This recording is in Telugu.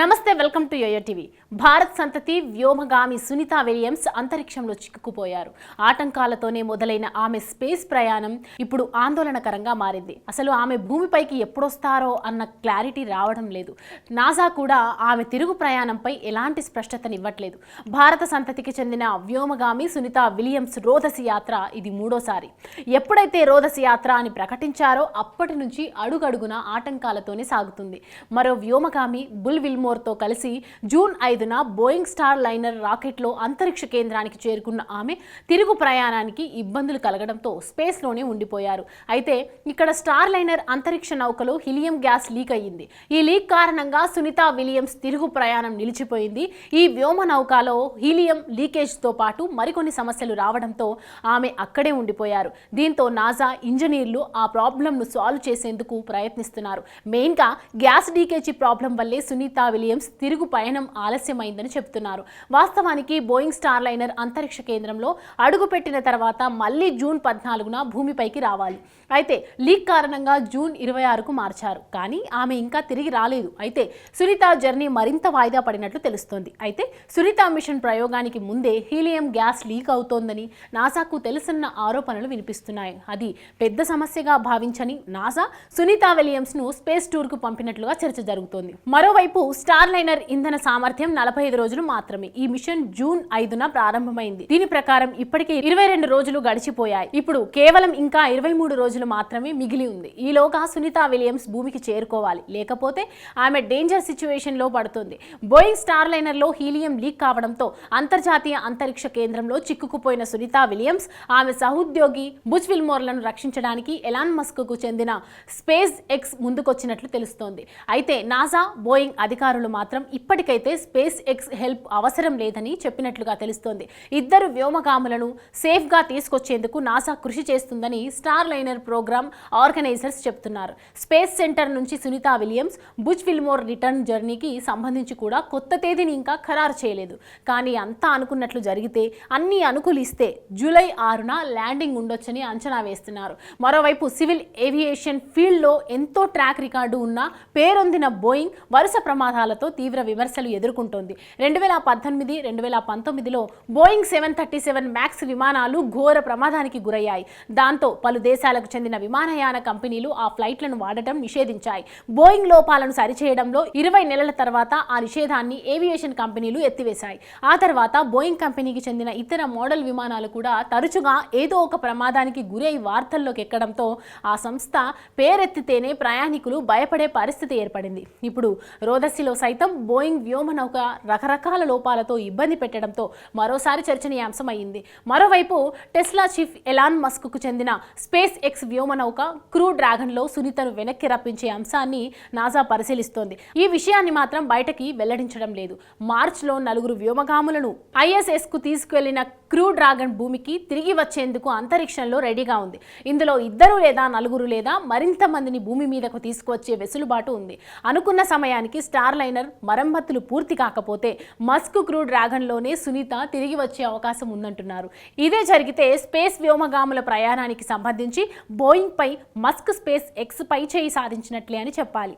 నమస్తే, welcome to YoYo TV. Bharat సంతతి వ్యోమగామి సునీతా విలియమ్స్ అంతరిక్షంలో చిక్కుకుపోయారు. ఆటంకాలతోనే మొదలైన ఆమె స్పేస్ ప్రయాణం ఇప్పుడు ఆందోళనకరంగా మారింది. అసలు ఆమె భూమిపైకి ఎప్పుడొస్తారో అన్న క్లారిటీ రావడం లేదు. నాసా కూడా ఆమె తిరుగు ప్రయాణంపై ఎలాంటి స్పష్టతనివ్వట్లేదు. భారత సంతతికి చెందిన వ్యోమగామి సునీతా విలియమ్స్ రోదసి యాత్ర ఇది మూడోసారి. ఎప్పుడైతే రోదసి యాత్ర అని ప్రకటించారో అప్పటి నుంచి అడుగడుగున ఆటంకాలతోనే సాగుతుంది. మరో వ్యోమగామి బుల్ విల్మోర్తో కలిసి జూన్ 5న బోయింగ్ స్టార్ లైనర్ రాకెట్లో అంతరిక్ష కేంద్రానికి చేరుకున్న ఆమె తిరుగు ప్రయాణానికి ఇబ్బందులు కలగడంతో స్పేస్లోనే ఉండిపోయారు. అయితే ఇక్కడ స్టార్ లైనర్ అంతరిక్ష నౌకలో హీలియం గ్యాస్ లీక్ అయ్యింది. ఈ లీక్ కారణంగా సునీతా విలియమ్స్ తిరుగు ప్రయాణం నిలిచిపోయింది. ఈ వ్యోమ నౌకలో హీలియం లీకేజ్తో పాటు మరికొన్ని సమస్యలు రావడంతో ఆమె అక్కడే ఉండిపోయారు. దీంతో నాసా ఇంజనీర్లు ఆ ప్రాబ్లంను సాల్వ్ చేసేందుకు ప్రయత్నిస్తున్నారు. మెయిన్గా గ్యాస్ లీకేజీ ప్రాబ్లం వల్లే సునీతా విలియమ్స్ తిరుగు పయనం ఆలస్యమైందని చెబుతున్నారు. వాస్తవానికి బోయింగ్ స్టార్ లైనర్ అంతరిక్ష కేంద్రంలో అడుగుపెట్టిన తర్వాత మళ్ళీ జూన్ 14న భూమిపైకి రావాలి. అయితే లీక్ కారణంగా జూన్ 26కు మార్చారు. కానీ ఆమె ఇంకా తిరిగి రాలేదు. అయితే సునీతా జర్నీ మరింత వాయిదా పడినట్లు తెలుస్తోంది. అయితే సునీతా మిషన్ ప్రయోగానికి ముందే హీలియం గ్యాస్ లీక్ అవుతోందని నాసాకు తెలుసున్న ఆరోపణలు వినిపిస్తున్నాయి. అది పెద్ద సమస్యగా భావించని నాసా సునీతా విలియమ్స్ను స్పేస్ టూర్కు పంపినట్లుగా చర్చ జరుగుతోంది. మరోవైపు స్టార్ లైనర్ ఇంధన సామర్థ్యం 45 రోజులు మాత్రమే. ఈ మిషన్ జూన్ 5న ప్రారంభమైంది. దీని ప్రకారం ఇప్పటికే 22 రోజులు గడిచిపోయాయి. ఇప్పుడు కేవలం ఇంకా 23 రోజులు మాత్రమే మిగిలి ఉంది. ఈలోగా సునీతా విలియమ్స్ భూమికి చేరుకోవాలి. లేకపోతే ఆమె డేంజర్ సిచ్యువేషన్ లో పడుతుంది. బోయింగ్ స్టార్ లైనర్ లో హీలియం లీక్ కావడంతో అంతర్జాతీయ అంతరిక్ష కేంద్రంలో చిక్కుకుపోయిన సునీతా విలియమ్స్ ఆమె సహోద్యోగి బుచ్ విల్మోర్లను రక్షించడానికి ఎలాన్ మస్క్ కు చెందిన స్పేస్ ఎక్స్ ముందుకొచ్చినట్లు తెలుస్తోంది. అయితే నాసా బోయింగ్ అధికారులు మాత్రం ఇప్పటికైతే స్పేస్ ఎక్స్ హెల్ప్ అవసరం లేదని చెప్పినట్లుగా తెలుస్తోంది. ఇద్దరు వ్యోమగాములను సేఫ్ గా తీసుకొచ్చేందుకు నాసా కృషి చేస్తుందని స్టార్ లైనర్ ప్రోగ్రామ్ ఆర్గనైజర్స్ చెప్తున్నారు. స్పేస్ సెంటర్ నుంచి Sunita Williams Butch Wilmore return జర్నీకి సంబంధించి కూడా కొత్త తేదీని ఇంకా ఖరారు చేయలేదు. కానీ అంతా అనుకున్నట్లు జరిగితే, అన్ని అనుకూలిస్తే జూలై 6న ల్యాండింగ్ ఉండొచ్చని అంచనా వేస్తున్నారు. మరోవైపు సివిల్ ఏవియేషన్ ఫీల్డ్లో ఎంతో ట్రాక్ రికార్డు ఉన్న పేరొందిన బోయింగ్ వరుస ప్రమాదాలతో తీవ్ర విమర్శలు ఎదుర్కొంటోంది. 2018, 2019లో బోయింగ్ 737 మ్యాక్స్ విమానాలు ఘోర ప్రమాదానికి గురయ్యాయి. దాంతో పలు దేశాలకు చెందిన విమానయాన కంపెనీలు ఆ ఫ్లైట్లను వాడటం నిషేధించాయి. బోయింగ్ లోపాలను సరిచేయడంలో 20 నెలల తర్వాత ఆ నిషేధాన్ని ఏవియేషన్ కంపెనీలు ఎత్తివేశాయి. ఆ తర్వాత బోయింగ్ కంపెనీకి చెందిన ఇతర మోడల్ విమానాలు కూడా తరచుగా ఏదో ఒక ప్రమాదానికి గురై వార్తల్లోకి ఎక్కడంతో ఆ సంస్థ పేరెత్తితేనే ప్రయాణికులు భయపడే పరిస్థితి ఏర్పడింది. ఇప్పుడు రోదసిలో సైతం బోయింగ్ వ్యోమనౌక రకరకాల లోపాలతో ఇబ్బంది పెట్టడంతో మరోసారి చర్చనీయాంశం అయింది. మరోవైపు టెస్లా చీఫ్ ఎలాన్ మస్క్ కు చెందిన స్పేస్ ఎక్స్ వ్యోమనౌక క్రూ డ్రాగన్ లో సునీతను వెనక్కి రప్పించే అంశాన్ని నాసా పరిశీలిస్తోంది. ఈ విషయాన్ని మాత్రం బయటకి వెల్లడించడం లేదు. మార్చ్లో 4 వ్యోమగాములను ISS కు తీసుకువెళ్లిన క్రూ డ్రాగన్ భూమికి తిరిగి వచ్చేందుకు అంతరిక్షంలో రెడీగా ఉంది. ఇందులో 2 లేదా 4 లేదా మరింత మందిని భూమి మీదకు తీసుకువచ్చే వెసులుబాటు ఉంది. అనుకున్న సమయానికి స్టార్ లైనర్ మరమ్మతులు పూర్తి కాకపోతే మస్క్ క్రూ డ్రాగన్లోనే సునీత తిరిగి వచ్చే అవకాశం ఉందంటున్నారు. ఇదే జరిగితే స్పేస్ వ్యోమగాముల ప్రయాణానికి సంబంధించి బోయింగ్ పై మస్క్ స్పేస్ ఎక్స్ పై చేయి సాధించినట్లే అని చెప్పాలి.